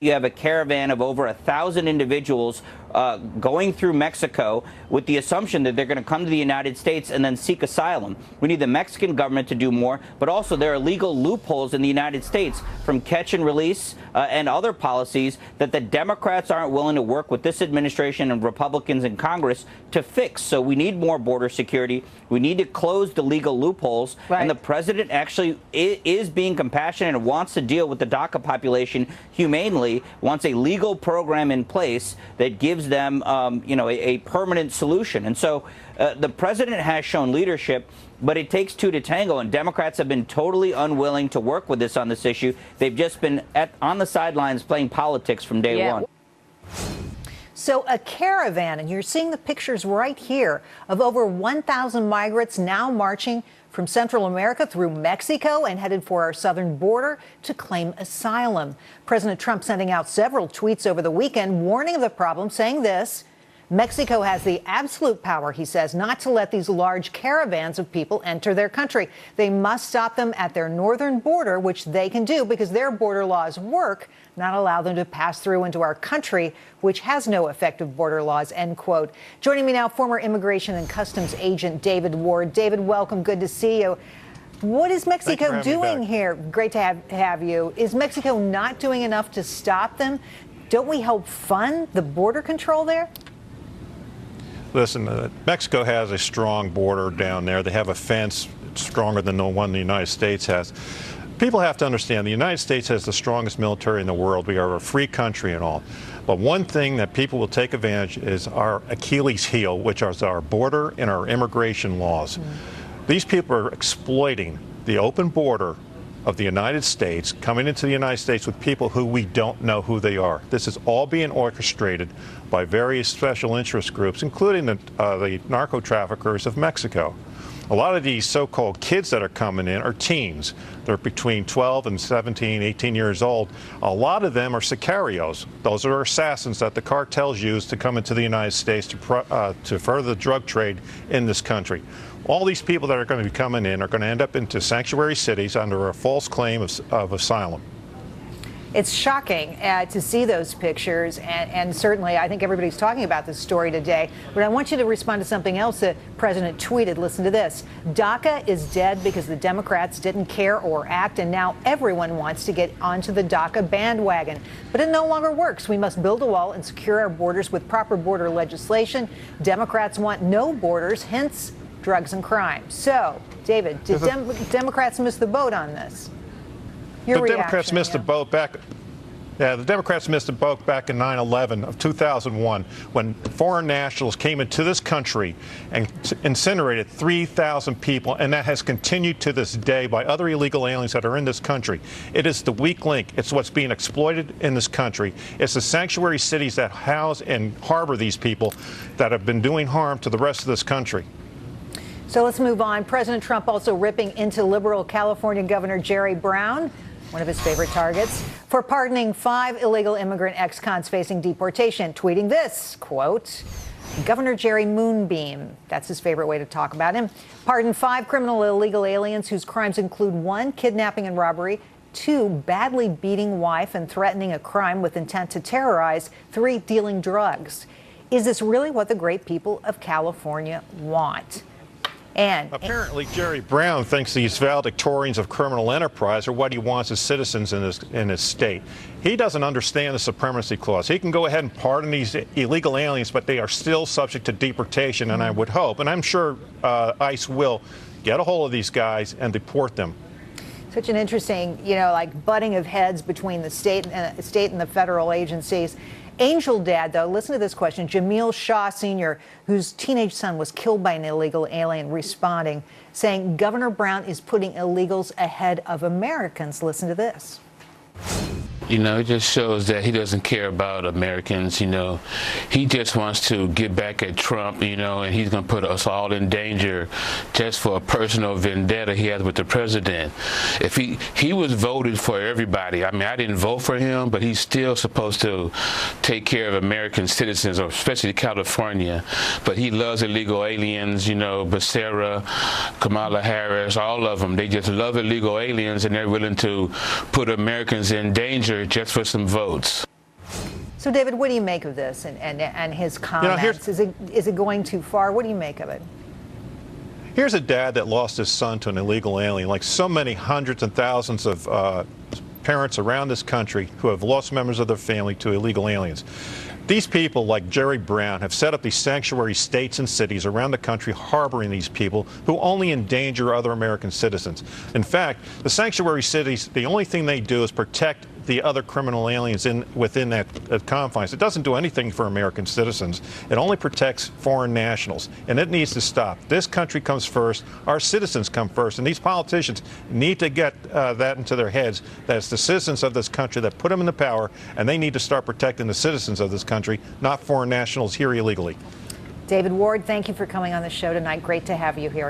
You have a caravan of over 1,000 individuals going through Mexico with the assumption that they're going to come to the United States and then seek asylum. We need the Mexican government to do more, but also there are legal loopholes in the United States from catch and release and other policies that the Democrats aren't willing to work with this administration and Republicans in Congress to fix. So we need more border security. We need to close the legal loopholes. Right. And the president actually is being compassionate and wants to deal with the DACA population humanely, wants a legal program in place that gives them, a permanent solution. And so the president has shown leadership, but it takes two to tango, and Democrats have been totally unwilling to work with us on this issue. They've just been on the sidelines playing politics from day one. So a caravan, and you're seeing the pictures right here of over 1,000 migrants now marching from Central America through Mexico and headed for our southern border to claim asylum. President Trump sending out several tweets over the weekend warning of the problem, saying this: Mexico has the absolute power, he says, not to let these large caravans of people enter their country. They must stop them at their northern border, which they can do because their border laws work, not allow them to pass through into our country, which has no effective border laws, end quote. Joining me now, former Immigration and Customs Agent David Ward. David, welcome. Good to see you. What is Mexico doing here? Great to have you. Is Mexico not doing enough to stop them? Don't we help fund the border control there? Listen, Mexico has a strong border down there. They have a fence stronger than the one the United States has. People have to understand the United States has the strongest military in the world. We are a free country and all. But one thing that people will take advantage is our Achilles heel, which is our border and our immigration laws. These people are exploiting the open border of the United States, coming into the United States with people who we don't know who they are. This is all being orchestrated by various special interest groups, including the narco traffickers of Mexico. A lot of these so-called kids that are coming in are teens. They're between 12 and 17, 18 years old. A lot of them are sicarios. Those are assassins that the cartels use to come into the United States to further the drug trade in this country. All these people that are going to be coming in are going to end up into sanctuary cities under a false claim of asylum. It's shocking to see those pictures, and certainly I think everybody's talking about this story today. But I want you to respond to something else that President tweeted. Listen to this. DACA is dead because the Democrats didn't care or act, and now everyone wants to get onto the DACA bandwagon. But it no longer works. We must build a wall and secure our borders with proper border legislation. Democrats want no borders, hence drugs and crime. So, David, did Democrats miss the boat on this? The Democrats missed the boat back. Yeah, the Democrats missed the boat back in 9/11 of 2001 when foreign nationals came into this country and incinerated 3,000 people, and that has continued to this day by other illegal aliens that are in this country. It is the weak link. It's what's being exploited in this country. It's the sanctuary cities that house and harbor these people that have been doing harm to the rest of this country. So let's move on. President Trump also ripping into liberal California Governor Jerry Brown, one of his favorite targets, for pardoning 5 illegal immigrant ex-cons facing deportation, tweeting this, quote, Governor Jerry Moonbeam, that's his favorite way to talk about him, pardoned 5 criminal illegal aliens whose crimes include 1, kidnapping and robbery, 2, badly beating wife and threatening a crime with intent to terrorize, 3, dealing drugs. Is this really what the great people of California want? And apparently Jerry Brown thinks these valedictorians of criminal enterprise are what he wants as citizens in his state. He doesn't understand the supremacy clause. He can go ahead and pardon these illegal aliens, but they are still subject to deportation, and I would hope, and I'm sure ICE will get a hold of these guys and deport them. Such an interesting, like butting of heads between the state and the federal agencies. Angel Dad, though, listen to this question. Jamil Shah Sr., whose teenage son was killed by an illegal alien, responding, saying Governor Brown is putting illegals ahead of Americans. Listen to this. It just shows that he doesn't care about Americans. He just wants to get back at Trump, and he's going to put us all in danger just for a personal vendetta he has with the president. If he was voted for everybody. I mean, I didn't vote for him, but he's still supposed to take care of American citizens, or especially California. But he loves illegal aliens, Becerra, Kamala Harris, all of them. They just love illegal aliens, and they're willing to put Americans in danger just for some votes. So, David, what do you make of this and his comments? Is it going too far? What do you make of it? Here's a dad that lost his son to an illegal alien, like so many hundreds and thousands of parents around this country who have lost members of their family to illegal aliens. These people, like Jerry Brown, have set up these sanctuary states and cities around the country harboring these people who only endanger other American citizens. In fact, the sanctuary cities, the only thing they do is protect the other criminal aliens within that confines. It doesn't do anything for American citizens. It only protects foreign nationals, and it needs to stop. This country comes first. Our citizens come first, and these politicians need to get that into their heads, that it's the citizens of this country that put them in the power, and they need to start protecting the citizens of this country, not foreign nationals here illegally. David Ward, thank you for coming on the show tonight. Great to have you here.